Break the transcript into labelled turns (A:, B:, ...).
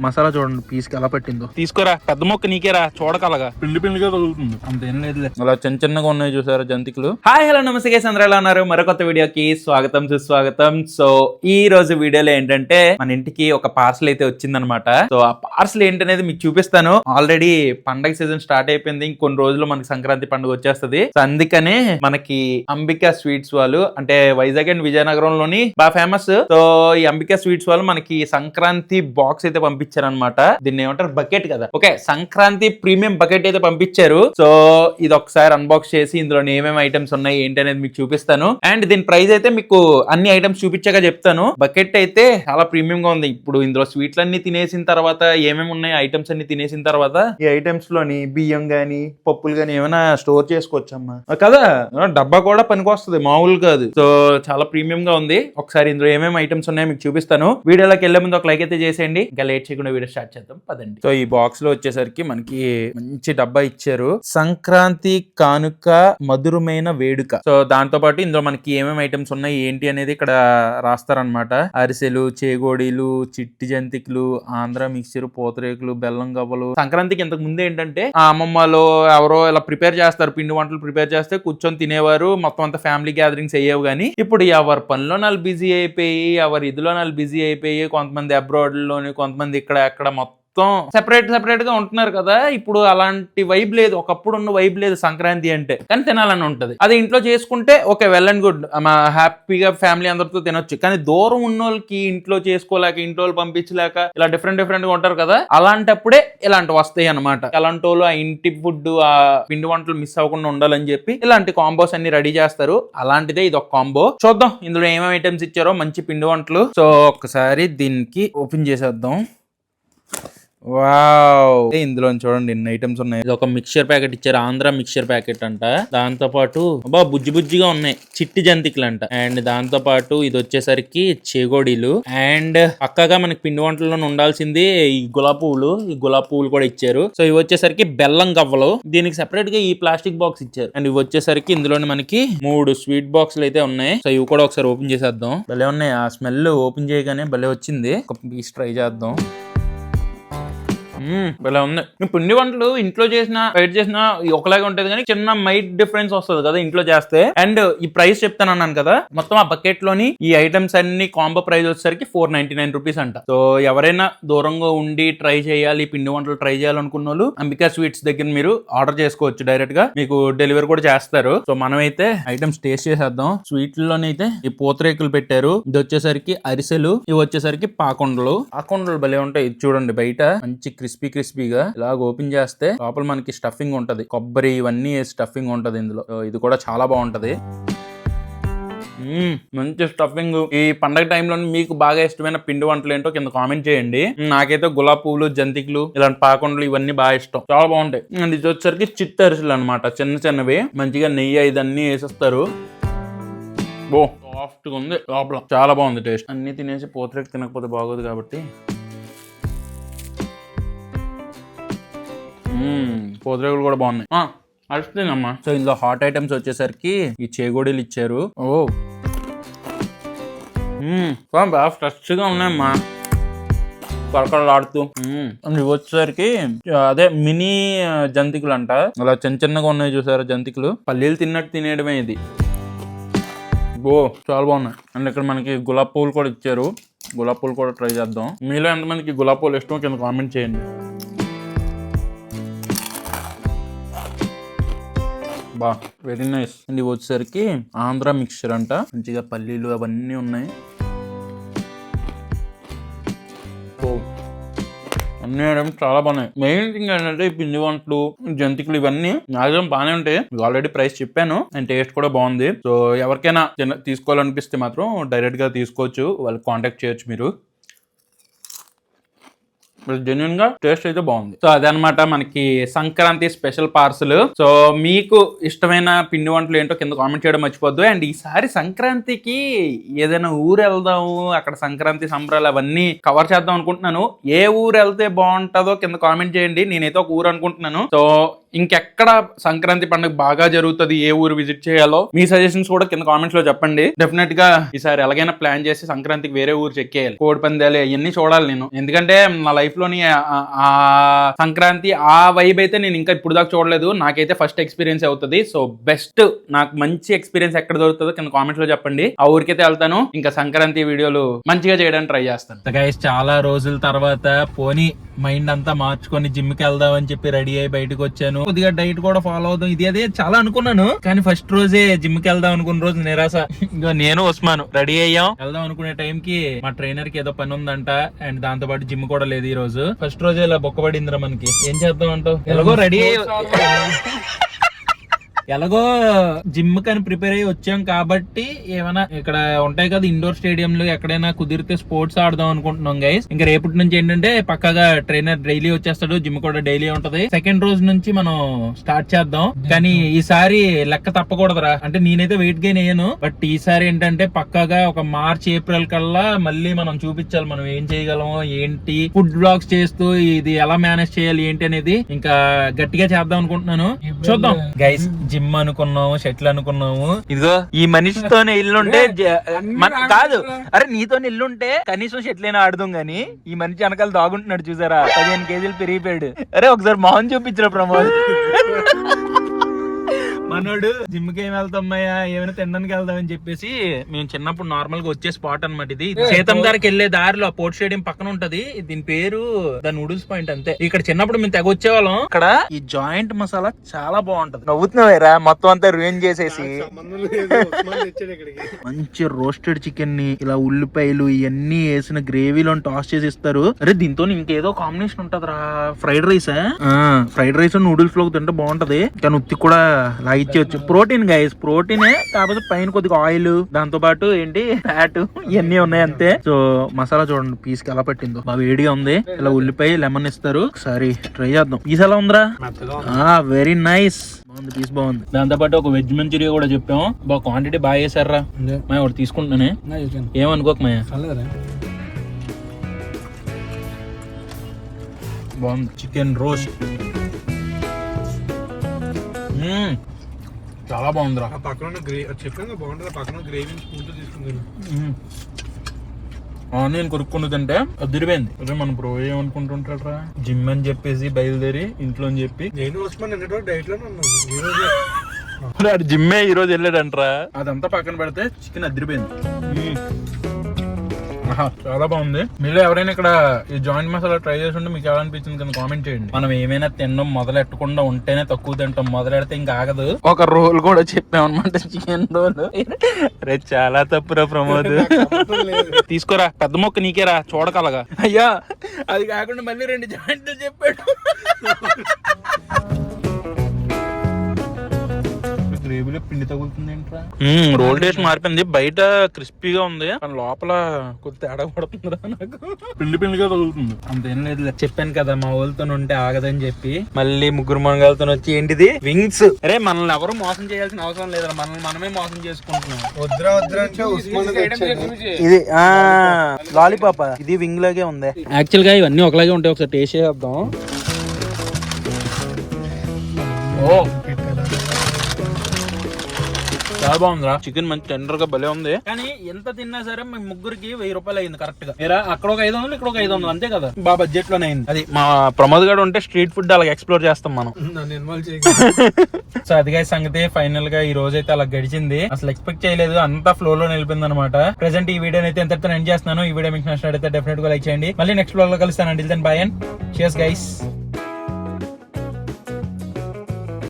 A: మసాలా చూడండి పీస్కి ఎలా పట్టిందో. తీసుకోరా, పెద్ద మొక్క నీకేరా, చూడకలగా పిండి పిండిగా తగులుతుంది, అంతేం లేదులే. అలా చిన్న చిన్నగా ఉన్నాయి చూసారా జంతికలు. హాయ్ హలో నమస్తే గైస్, అందరూ ఎలా ఉన్నారు? మరో కొత్త వీడియోకి స్వాగతం సుస్వాగతం. సో ఈ రోజు వీడియోలో ఏంటంటే మన ఇంటికి ఒక పార్సల్ అయితే వచ్చిందనమాట. సో ఆ పార్సల్ ఏంటనేది మీకు చూపిస్తాను. ఆల్రెడీ పండగ సీజన్ స్టార్ట్ అయిపోయింది, ఇంకొన్ని రోజులు మనకి సంక్రాంతి పండుగ వచ్చేస్తుంది. సో అందుకనే మనకి అంబికా స్వీట్స్ వాళ్ళు, అంటే వైజాగ్ అండ్ విజయనగరంలోని బాగా ఫేమస్. సో ఈ అంబికా స్వీట్స్ వాళ్ళు మనకి సంక్రాంతి బాక్స్ అయితే పంపించారనమాట. దీన్ని ఏమంటారు, బకెట్ కదా. ఓకే, సంక్రాంతి ప్రీమియం బకెట్ అయితే పంపించారు. సో ఇది ఒకసారి అన్బాక్స్ చేసి ఇందులో ఏమేమి ఐటమ్స్ ఉన్నాయి ఏంటి అనేది మీకు చూపిస్తాను. అండ్ దీని ప్రైస్ అయితే మీకు అన్ని ఐటమ్స్ చూపించాక చెప్తాను. బకెట్ అయితే చాలా ప్రీమియం గా ఉంది. ఇప్పుడు ఇందులో స్వీట్లు అన్ని తినేసిన తర్వాత ఏమేమి ఉన్నాయి ఐటమ్స్ అన్ని తినేసిన తర్వాత ఈ ఐటమ్స్ లోని బియ్యం గానీ పప్పులు గానీ ఏమైనా స్టోర్ చేసుకోవచ్చమ్మా కదా. డబ్బా కూడా పనికొస్తుంది, మామూలు కాదు. సో చాలా ప్రీమియం గా ఉంది. ఒకసారి ఇందులో ఏమేమి ఐటమ్స్ ఉన్నాయో మీకు చూపిస్తాను. వీడియోలోకి వెళ్లే ముందు ఒక లైక్ అయితే చేసేయండి. ఇంకా లేట్ చేయకుండా వీడియో స్టార్ట్ చేద్దాం పదండి. సో ఈ బాక్స్ లో వచ్చేసరికి మనకి మంచి డబ్బా ఇచ్చారు. సంక్రాంతి కానుక మధురమైన వేడుక. సో దాంతో పాటు ఇందులో మనకి ఏమేమి ఐటమ్స్ ఉన్నాయి ఏంటి అనేది ఇక్కడ రాస్తారనమాట. అరిసెలు, చేగోడీలు, చిట్టి జంతికలు, ఆంధ్ర మిక్చర్, పూతరేకులు, బెల్లం గవ్వలు. సంక్రాంతికి ఇంతకు ముందు ఏంటంటే ఆ అమ్మమ్మలో ఎవరో ఇలా ప్రిపేర్ చేస్తారు, పిండి వంటలు ప్రిపేర్ చేస్తే కూర్చొని తినేవారు. మొత్తం అంతా ఫ్యామిలీ గ్యాదరింగ్స్ అయ్యేవి. కానీ ఇప్పుడు ఎవరి పనిలో నాలుగు బిజీ అయిపోయి, ఎవరి ఇదిలో నాలుగు బిజీ అయిపోయి, కొంతమంది అబ్రాడ్ లోని, కొంతమంది ఇక్కడ అక్కడ మొత్తం సెపరేట్ గా ఉంటున్నారు కదా. ఇప్పుడు అలాంటి వైబ్ లేదు, ఒకప్పుడు ఉన్న వైబ్ లేదు సంక్రాంతి అంటే. కానీ తినాలని ఉంటది. అది ఇంట్లో చేసుకుంటే ఓకే, వెల్ అండ్ గుడ్, హ్యాపీగా ఫ్యామిలీ అందరితో తినొచ్చు. కానీ దూరం ఉన్న వాళ్ళకి ఇంట్లో చేసుకోలేక, ఇంట్లో వాళ్ళు పంపించలేక ఇలా డిఫరెంట్ గా ఉంటారు కదా. అలాంటప్పుడే ఇలాంటి వస్తాయి అనమాట. అలాంటి వాళ్ళు ఆ ఇంటి ఫుడ్, ఆ పిండి వంటలు మిస్ అవ్వకుండా ఉండాలని చెప్పి ఇలాంటి కాంబోస్ అన్ని రెడీ చేస్తారు. అలాంటిదే ఇది ఒక కాంబో. చూద్దాం ఇందులో ఏమేమి ఐటమ్స్ ఇచ్చారో, మంచి పిండి వంటలు. సో ఒక్కసారి దీనికి ఓపెన్ చేసేద్దాం. వావ్, ఇందులో చూడండి ఎన్ని ఐటమ్స్ ఉన్నాయి. ఇది ఒక మిక్చర్ ప్యాకెట్ ఇచ్చారు, ఆంధ్ర మిక్చర్ ప్యాకెట్ అంట. దాంతో పాటు బుజ్జిగా ఉన్నాయి చిట్టి జంతికలు అంట. అండ్ దాంతో పాటు ఇది వచ్చేసరికి చేగోడీలు. అండ్ పక్కగా మనకి పిండి వంటల్లో ఉండాల్సింది ఈ గులాబీ పువ్వులు. ఈ గులాబీ పువ్వులు కూడా ఇచ్చారు. సో ఇవి వచ్చేసరికి బెల్లం గవ్వలు. దీనికి సెపరేట్ గా ఈ ప్లాస్టిక్ బాక్స్ ఇచ్చారు. అండ్ ఇవి వచ్చేసరికి ఇందులోని మనకి 3 స్వీట్ బాక్సులు అయితే ఉన్నాయి. సో ఇవి కూడా ఒకసారి ఓపెన్ చేసేద్దాం. భలే ఉన్నాయి, ఆ స్మెల్ ఓపెన్ చేయగానే భలే వచ్చింది. ఒక పీస్ ట్రై చేద్దాం. ఇలా ఉంది. పిండి వంటలు ఇంట్లో చేసిన బయట చేసిన ఒకలాగే ఉంటది, కానీ చిన్న మైట్ డిఫరెన్స్ వస్తుంది కదా ఇంట్లో చేస్తే. అండ్ ఈ ప్రైస్ చెప్తాను అన్నాను కదా, మొత్తం ఆ బకెట్ లోని ఈ ఐటమ్స్ అన్ని కాంబో ప్రైస్ వచ్చేసరికి 499 రూపీస్ అంట. సో ఎవరైనా దూరంగా ఉండి ట్రై చేయాలి, పిండి వంటలు ట్రై చేయాలనుకున్న వాళ్ళు అంబికా స్వీట్స్ దగ్గర మీరు ఆర్డర్ చేసుకోవచ్చు. డైరెక్ట్ గా మీకు డెలివరీ కూడా చేస్తారు. సో మనమైతే ఐటమ్స్ టేస్ట్ చేసేద్దాం. స్వీట్ లోనైతే ఈ పూతరేకులు పెట్టారు. ఇది వచ్చేసరికి అరిసెలు, ఇవి వచ్చేసరికి పాకొండలు భలే ఉంటాయి. ఇది చూడండి, బయట మంచి క్రిస్పీగా ఇలాగ ఓపెన్ చేస్తే లోపల మనకి స్టఫింగ్ ఉంటది, కొబ్బరి ఇవన్నీ స్టఫింగ్ ఉంటది ఇందులో. ఇది కూడా చాలా బాగుంటది, మంచి స్టఫింగ్. ఈ పండగ టైంలో మీకు బాగా ఇష్టమైన పిండి వంటలు ఏంటో కింద కామెంట్ చేయండి. నాకైతే గులాబీ పువ్వులు, జంతికలు, ఇలాంటి పాకొండలు ఇవన్నీ బాగా ఇష్టం, చాలా బాగుంటాయి. అండ్ ఇది వచ్చేసరికి చిట్టి అరిసెలు అనమాట, చిన్నవి మంచిగా నెయ్యి ఇదన్నీ వేసేస్తారు. సాఫ్ట్ గా ఉంది లోపల, చాలా బాగుంది టేస్ట్. అన్ని తినేసి పూతరేకు తినకపోతే బాగోదు కాబట్టి పూతరేకులు కూడా బాగున్నాయి. అమ్మా. సో ఇందులో హాట్ ఐటమ్స్ వచ్చేసరికి ఈ చేగోడీలు ఇచ్చారు. బాగా ఫ్రెష్ గా ఉన్నాయమ్మా, కరకరలాడుతూ. ఇవి వచ్చేసరికి అదే మినీ జంతికలు అంట. అలా చిన్నగా ఉన్నాయి చూసారా జంతికలు, పల్లీలు తిన్నట్టు తినేయడమే ఇది. చాలా బాగున్నాయి. అండ్ ఇక్కడ మనకి గులాబీ పువ్వులు కూడా ఇచ్చారు. గులాబీ పువ్వులు కూడా ట్రై చేద్దాం. మీలో ఎంతమందికి గులాబీ పువ్వులు ఇష్టం కింద కామెంట్ చేయండి. Very nice. అండ్ ఇవి వచ్చేసరికి ఆంధ్ర మిక్చర్ అంట, మంచిగా పల్లీలు అవన్నీ ఉన్నాయి. అన్ని ఐటమ్స్ చాలా బాగున్నాయి. మెయిన్ థింగ్ ఏంటంటే ఈ పిండి వంటలు, జంతికలు ఇవన్నీ మ్యాక్సిమం బాగానే ఉంటాయి. ఆల్రెడీ ప్రైస్ చెప్పాను అండ్ టేస్ట్ కూడా బాగుంది. సో ఎవరికైనా తీసుకోవాలనిపిస్తే మాత్రం డైరెక్ట్ గా తీసుకోవచ్చు, వాళ్ళకి కాంటాక్ట్ చేయొచ్చు మీరు. జెన్యున్ గా టేస్ట్ అయితే బాగుంది. సో అదనమాట మనకి సంక్రాంతి స్పెషల్ పార్సల్. సో మీకు ఇష్టమైన పిండి వంటలు ఏంటో కింద కామెంట్ చేయడం మర్చిపోద్దు. అండ్ ఈసారి సంక్రాంతికి ఏదైనా ఊరు వెళ్దాము, అక్కడ సంక్రాంతి సంబరాలు అవన్నీ కవర్ చేద్దాం అనుకుంటున్నాను. ఏ ఊరు వెళ్తే బాగుంటుందో కింద కామెంట్ చేయండి. నేనైతే ఒక ఊరు అనుకుంటున్నాను. సో ఇంకెక్కడ సంక్రాంతి పండుగ బాగా జరుగుతుంది, ఏ ఊరు విజిట్ చేయాలో మీ సజెషన్స్ కూడా కింద కామెంట్స్ లో చెప్పండి. డెఫినెట్ గా ఈసారి ఎలాగైనా ప్లాన్ చేసి సంక్రాంతికి వేరే ఊరు చెక్కేయాలి. కోడి పందాలు ఇవన్నీ చూడాలి నేను, ఎందుకంటే నా లైఫ్ లోని ఆ సంక్రాంతి ఆ వైబ్ అయితే నేను ఇంకా ఇప్పుడు దాకా చూడలేదు. నాకైతే ఫస్ట్ ఎక్స్పీరియన్స్ అవుతుంది. సో బెస్ట్ నాకు మంచి ఎక్స్పీరియన్స్ ఎక్కడ దొరుకుతుందో కింద కామెంట్స్ లో చెప్పండి. ఆ ఊరికైతే వెళ్తాను. ఇంకా సంక్రాంతి వీడియోలు మంచిగా చేయడానికి ట్రై చేస్తాను. గైస్ చాలా రోజుల తర్వాత పోనీ మైండ్ అంతా మార్చుకొని జిమ్ కి వెళ్దాం అని చెప్పి రెడీ అయ్యి బయటకు వచ్చాను. కొద్దిగా డైట్ కూడా ఫాలో అవుదాం ఇది అదే చాలా అనుకున్నాను, కానీ ఫస్ట్ రోజే జిమ్ కి వెళ్దాం అనుకున్న రోజు నిరాశ. ఇంకా నేను ఉస్మాను రెడీ అయ్యాం. వెళ్దాం అనుకునే టైం కి మా ట్రైనర్ కి ఏదో పని ఉందంట, అండ్ దాంతో పాటు జిమ్ కూడా లేదు ఈ రోజు. ఫస్ట్ రోజే ఇలా బొక్కబడిందిరా మనకి. ఏం చేద్దాం అంటావు? ఎలాగో రెడీ అయ్యి ఎలాగో జిమ్ కని ప్రిపేర్ అయ్యి వచ్చాం కాబట్టి ఏమైనా ఇక్కడ ఉంటాయి కదా ఇండోర్ స్టేడియంలు, ఎక్కడైనా కుదిరితే స్పోర్ట్స్ ఆడదాం అనుకుంటున్నాం గైస్. ఇంకా రేపటి నుంచి ఏంటంటే పక్కగా ట్రైనర్ డైలీ వచ్చేస్తాడు, జిమ్ కూడా డైలీ ఉంటది. సెకండ్ రోజు నుంచి మనం స్టార్ట్ చేద్దాం. కానీ ఈసారి లెక్క తప్పకూడదురా, అంటే నేనైతే వెయిట్ గెయిన్ అయ్యాను, బట్ ఈసారి ఏంటంటే పక్కగా ఒక మార్చ్ ఏప్రిల్ కల్లా మళ్ళీ మనం చూపించాలి మనం ఏం చేయగలమో ఏంటి. ఫుడ్ బ్లాగ్స్ చేస్తూ ఇది ఎలా మేనేజ్ చేయాలి ఏంటి అనేది ఇంకా గట్టిగా చేద్దాం అనుకుంటున్నాను. చూద్దాం గైస్. జిమ్ అనుకున్నాము, షెట్లు అనుకున్నాము. ఇదిగో ఈ మనిషితోనే ఇల్లుంటే కాదు, అరే నీతోనే ఇల్లుంటే కనీసం షెట్లైనా ఆడదాం గానీ ఈ మనిషి వెనకాల దాగుంటున్నాడు చూసారా, 15 కేజీలు పెరిగిపోయాడు. అరే ఒకసారి మొహం చూపించరా ప్రమోద్. మనోడు జిమ్ కి ఏం వెళ్తామయ్యా ఏమైనా తినడానికి వెళ్దామని చెప్పేసి మేము చిన్నప్పుడు నార్మల్ గా వచ్చే స్పాట్ అనమాట ఇది. సీతం గారికి వెళ్లే దారిలో పోర్ట్ స్టేడియం పక్కన ఉంటది. దీని పేరు ద నూడిల్స్ పాయింట్ అంతే. ఇక్కడ చిన్నప్పుడు మేము తెగ వచ్చేవాళ్ళం. ఇక్కడ ఈ జాయింట్ మసాలా చాలా బాగుంటది. నవ్వుతున్నావేరా మొత్తం అంతా రూయిన్ చేసేసి. మంచి రోస్టెడ్ చికెన్ ని ఇలా ఉల్లిపాయలు ఇవన్నీ వేసిన గ్రేవీలో టాస్ చేసి ఇస్తారు. అరే దీంతో ఇంకేదో కాంబినేషన్ ఉంటదిరా, fried rice. Fried rice noodles లో తింటే బాగుంటది, కానీ ఉత్తి కూడా ఇచ్చేయచ్చు. ప్రోటీన్ గైస్, ప్రోటీనే, కాకపోతే పైన కొద్దిగా ఆయిల్, దాంతో పాటు ఏంటి ఫ్యాట్ ఇవన్నీ ఉన్నాయి అంతే. సో మసాలా చూడండి పీస్ కి ఎలా పట్టిందో, బాగా వేడిగా ఉంది. ఇలా ఉల్లిపాయ లెమన్ ఇస్తారు. ఒకసారి ట్రై చేద్దాం. పీస్ ఎలా ఉందిరా? వెరీ నైస్, బాగుంది, పీస్ బాగుంది. దాంతో పాటు ఒక వెజ్ మంచూరియా కూడా చెప్పాము. బాగా క్వాంటిటీ బాగా చేశారా. మా ఒకటి తీసుకుంటున్నానే, ఏమనుకోక మాయా. బాగుంది. చికెన్ రోస్ట్ చాలా బాగుందిరా. నేను కొరుక్కుంటూ తింటే అదిరిపోయింది. అదే మన బ్రో ఏమనుకుంటుంటారా, జిమ్ అని చెప్పేసి బయలుదేరి ఇంట్లో అని చెప్పి. జిమ్మే ఈ రోజు వెళ్ళాడంట్రా. అదంతా పక్కన పెడితే చికెన్ అదిరిపోయింది. చాలా బాగుంది. మీరు ఎవరైనా ఇక్కడ ఈ జాయింట్ మసాలా ట్రై చేసి ఉంటే మీకు ఎలా అనిపించింది కింద కామెంట్ చేయండి. మనం ఏమైనా తినడం మొదలెట్టకుండా ఉంటేనే తక్కువ తింటాం, మొదలెడితే ఇంకా ఆగదు. ఒక రోల్ కూడా చెప్పామన్నమాట, చికెన్ రోల్. రే చాలా తప్పురా ప్రమోద్. తీసుకోరా, పెద్ద మొక్క నీకేరా చూడకలగా. అయ్యా అది కాకుండా మళ్ళీ 2 జాయింట్లు చెప్పాడు. గ్రేవీలో పిండి తగులుతుంది ఏంట్రా. రోల్ టేస్ట్ మారిపోయింది. బయట క్రిస్పీగా ఉంది, కానీ లోపల కొద్ది తేడా పడుతుందిరా నాకు. పిండిగా తగులుతుంది. అంతేం లేదు, చెప్పాను కదా మా వాళ్ళతో ఉంటే ఆగదని చెప్పి. మళ్ళీ ముగ్గురు మనగాలతో వచ్చి ఏంటిది వింగ్స్. అరే మనల్ని ఎవరు మోసం చేయాల్సిన అవసరం లేదు, మనల్ని మనమే మోసం చేసుకుంటున్నాం. ఇది లాలీపాప్, ఇది వింగ్ లాగే ఉంది. యాక్చువల్ గా ఇవన్నీ ఒకలాగే ఉంటాయి, ఒకసారి టేస్ట్ చేద్దాం. ఓ చాలా బాగుందిరా. చికెన్ మంచి టెండర్ గా భలే ఉంది, కానీ ఎంత తిన్నా సరే మేము ముగ్గురికి 1000 రూపాయలు అయింది కరెక్ట్ గా. అక్కడ ఒక 500, ఇక్కడ ఒక 500 అంతే కదా, బాగా బడ్జెట్ లోనే అయింది. అది మా ప్రమోద్ గారు ఉంటే స్ట్రీట్ ఫుడ్ అలాగే ఎక్స్ప్లోర్ చేస్తాం మనం. సో అదిగా సంగతి. ఫైనల్ గా ఈ రోజు అయితే అలా గడిచింది. అసలు ఎక్స్పెక్ట్ చేయలేదు, అంతా ఫ్లో లో నిలిపింది అనమాట. ప్రెసెంట్ ఈ వీడియో అయితే ఎంతతో ఎండ్ చేస్తున్నాను. ఈ వీడియో మీకు నచ్చినట్లయితే డెఫినెట్ గా లైక్ చేయండి. మళ్ళీ నెక్స్ట్ వ్లాగ్ లో కలుస్తాను. Until then bye and cheers guys.